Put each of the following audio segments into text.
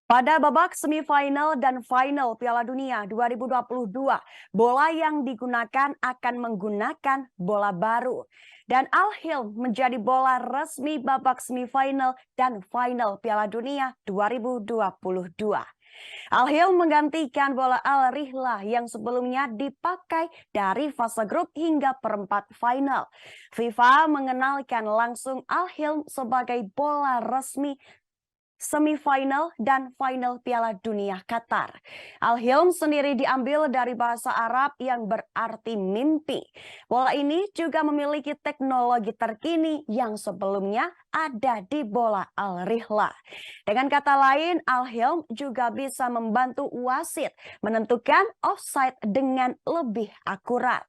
Pada babak semifinal dan final Piala Dunia 2022, bola yang digunakan akan menggunakan bola baru. Dan Al Hilm menjadi bola resmi babak semifinal dan final Piala Dunia 2022. Al Hilm menggantikan bola Al Rihla yang sebelumnya dipakai dari fase grup hingga perempat final. FIFA mengenalkan langsung Al Hilm sebagai bola resmi semifinal dan final Piala Dunia Qatar. Al Hilm sendiri diambil dari bahasa Arab yang berarti mimpi. Bola ini juga memiliki teknologi terkini yang sebelumnya ada di bola Al Rihla. Dengan kata lain, Al Hilm juga bisa membantu wasit menentukan offside dengan lebih akurat.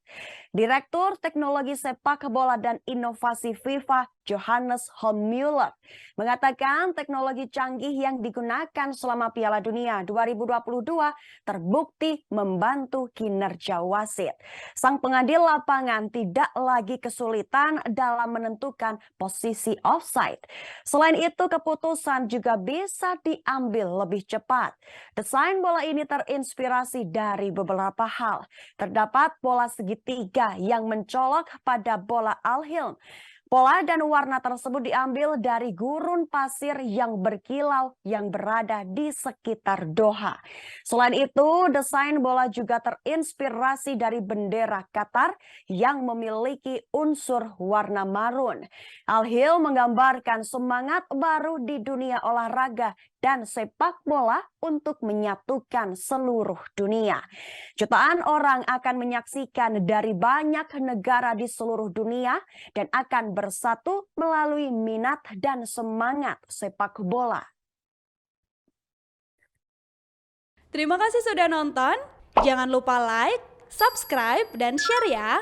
Direktur Teknologi Sepak Bola dan Inovasi FIFA Johannes Hommüller mengatakan teknologi canggih yang digunakan selama Piala Dunia 2022 terbukti membantu kinerja wasit. Sang pengadil lapangan tidak lagi kesulitan dalam menentukan posisi offside. Selain itu, keputusan juga bisa diambil lebih cepat. Desain bola ini terinspirasi dari beberapa hal. Terdapat bola segitiga yang mencolok pada bola Al Hilm. Pola dan warna tersebut diambil dari gurun pasir yang berkilau yang berada di sekitar Doha. Selain itu, desain bola juga terinspirasi dari bendera Qatar yang memiliki unsur warna marun. Al Hilm menggambarkan semangat baru di dunia olahraga dan sepak bola untuk menyatukan seluruh dunia. Jutaan orang akan menyaksikan dari banyak negara di seluruh dunia dan akan bersatu melalui minat dan semangat sepak bola. Terima kasih sudah nonton. Jangan lupa like, subscribe, dan share ya.